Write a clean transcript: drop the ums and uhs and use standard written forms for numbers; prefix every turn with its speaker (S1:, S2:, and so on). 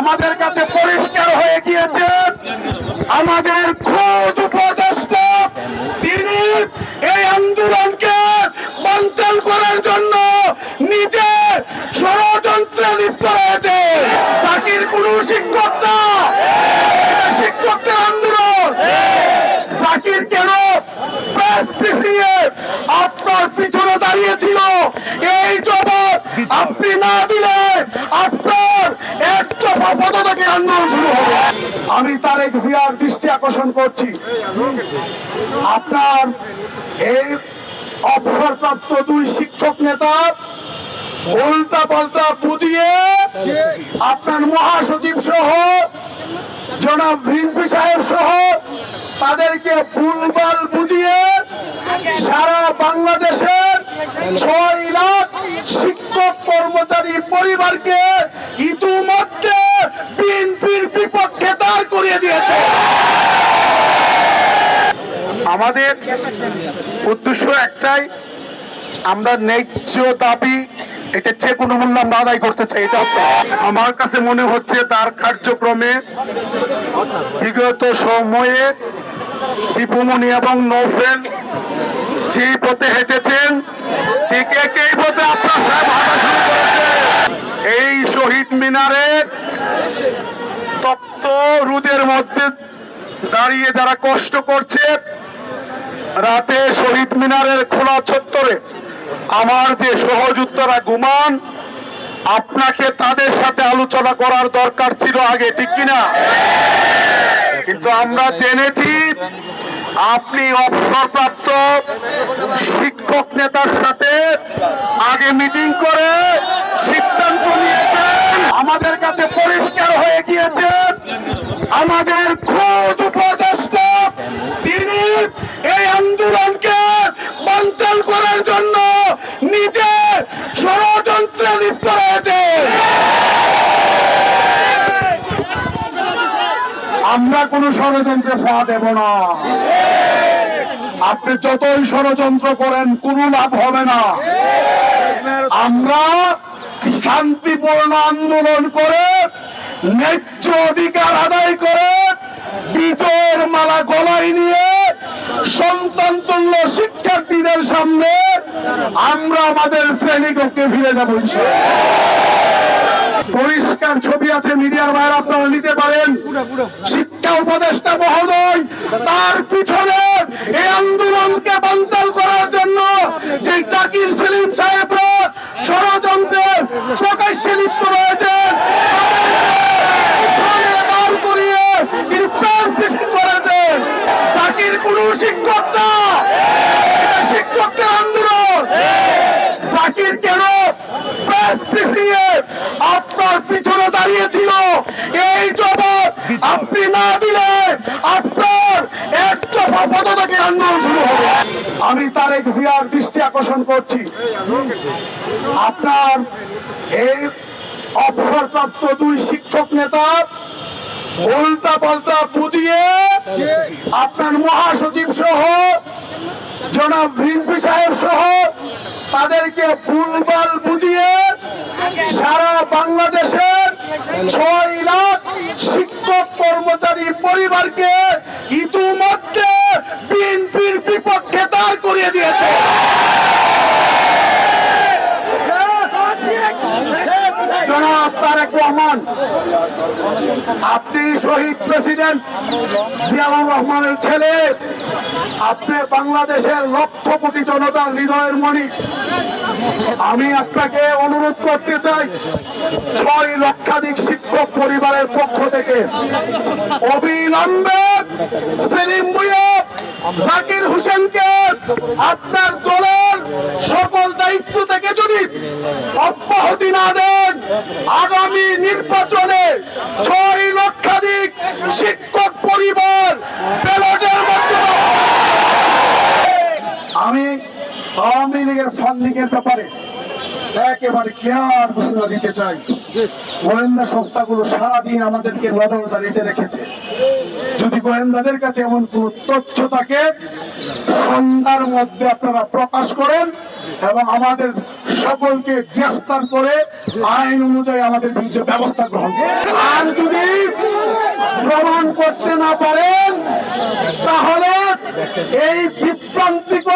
S1: আমাদের কাছে পরিষ্কার হয়ে গিয়েছে আমাদের খোদ উপদেষ্টা তিনি এই আন্দোলনকে বানচাল করার জন্য নিজে ষড়যন্ত্রে লিপ্ত রয়েছে। জাকির কোনো শিক্ষক না, এটা শিক্ষকদের আন্দোলন। জাকির কেন প্রেস ব্রিফিংয়ে আপনার পিছনে দাঁড়িয়েছিল, এই জবাব আপনি না দিলে আপনার একদফা পদত্যাগের আন্দোলন শুরু হবে। আমি তারেক জিয়ার দৃষ্টি আকর্ষণ করছি, আপনার এই অবসরপ্রাপ্ত দুই শিক্ষক নেতা উল্টা পাল্টা বুঝিয়ে আপনার মহাসচিব সহ জনাব রিজভী সাহেব সহ তাদেরকে ভুলভাল বুঝিয়ে সারা বাংলাদেশের 6 লাখ শিক্ষক কর্মচারী পরিবারকে ইতিমধ্যে বিএনপির বিপক্ষে দাঁড় করিয়ে দিয়েছে। আমাদের উদ্দেশ্য একটাই, আমরা ন্যায্য দাবি এটা যে কোনো মূল্য আমরা আদায় করতে চাই। এটা আমার কাছে মনে হচ্ছে তার কার্যক্রমে বিগত সময়ে দীপুমণি এবং নৌফেল যে পথে হেঁটেছেন ঠিক একই পথে আপনার সাহেব হাঁটা শুরু করেছে। এই শহীদ মিনারের তপ্ত রোদের মধ্যে দাঁড়িয়ে যারা কষ্ট করছে, রাতে শহীদ মিনারের খোলা চত্বরে আমার যে সহযোদ্ধারা ঘুমান, আপনাকে তাদের সাথে আলোচনা করার দরকার ছিল আগে, ঠিক কিনা? কিন্তু আমরা জেনেছি আপনি অবসরপ্রাপ্ত শিক্ষক নেতার সাথে আগে মিটিং করে সিদ্ধান্ত নিয়েছেন। আমাদের কাছে পরিষ্কার হয়ে গিয়েছে আমাদের খোদ উপদেষ্টা তিনি এই আন্দোলনকে বানচাল করার জন্য নিজে ষড়যন্ত্রে লিপ্ত রয়েছে। আমরা কোন ষড়যন্ত্রে ফা দেব না। আপনি যতই ষড়যন্ত্র করেন কোনো লাভ হবে না। আমরা শান্তিপূর্ণ আন্দোলন করে ন্যায্য অধিকার আদায় করে বিজয়ের মালা গলায় নিয়ে সন্তানতুল্য শিক্ষার্থীদের সামনে আমরা আমাদের শ্রেণীকক্ষে ফিরে যাবো। পরিষ্কার ছবি আছে, মিডিয়ার বাইরে আপনারা নিতে পারেন। শিক্ষা উপদেষ্টা মহোদয় তার পিছনে এই আন্দোলনকে বানচাল করার জন্য যে জাকির সেলিম সাহেবরা ষড়যন্ত্রের প্রকাশ্যে লিপ্ত রয়েছেন, দাঁড় করিয়ে তিনি প্রেস ব্রিফিং করেছেন। জাকির কোনো শিক্ষক না, এটা শিক্ষকদের আন্দোলন। জাকির কেন প্রেস ব্রিফিংয়ে আপনার পিছনে দাঁড়িয়েছিল, এই জবাব আপনি না দিলে আপনার একদফা পদত্যাগের আন্দোলন শুরু হবে। আমি তারেক জিয়ার দৃষ্টি আকর্ষণ করছি, আপনার এই অবসরপ্রাপ্ত দুই শিক্ষক নেতা উল্টা পাল্টা বুঝিয়ে আপনার মহাসচিব সহ জনাব রিজভী সাহেব সহ তাদেরকে ভুলভাল বুঝিয়ে সারা বাংলাদেশের 6 লাখ শিক্ষক কর্মচারী পরিবারকে ইতিমধ্যে বিএনপির বিপক্ষে দাঁড় করিয়ে দিয়েছে। জনাব তারেক রহমান, আপনি শহীদ প্রেসিডেন্ট জিয়াউর রহমানের ছেলে, আপনি বাংলাদেশের লক্ষ কোটি জনতার হৃদয়ের মণি। আমি আপনাকে অনুরোধ করতে চাই 6 লক্ষাধিক শিক্ষক পরিবারের পক্ষ থেকে অবিলম্বে সেলিম ভুঁইয়া জাকির হোসেনকে আপনার দলের সকল দায়িত্ব থেকে যদি অব্যাহতি না দেন, আগামী নির্বাচনে 6 লক্ষাধিক শিক্ষক পরিবার ব্যালটের মাধ্যমে। আমি আওয়ামী লীগের ফান্ডিংয়ের ব্যাপারে একেবারে ক্লিয়ার ঘোষণা দিতে চাই। গোয়েন্দা সংস্থাগুলো সারাদিন আমাদেরকে নজরদারিতে রেখেছে। যদি গোয়েন্দাদের কাছে এমন কোন তথ্য থাকে, সন্ধ্যার মধ্যে আপনারা প্রকাশ করেন এবং আমাদের সকলকে গ্রেফতার করে আইন অনুযায়ী আমাদের বিরুদ্ধে ব্যবস্থা গ্রহণ করেন। আর প্রমাণ করতে না পারেন তাহলে এই বিভ্রান্তিকর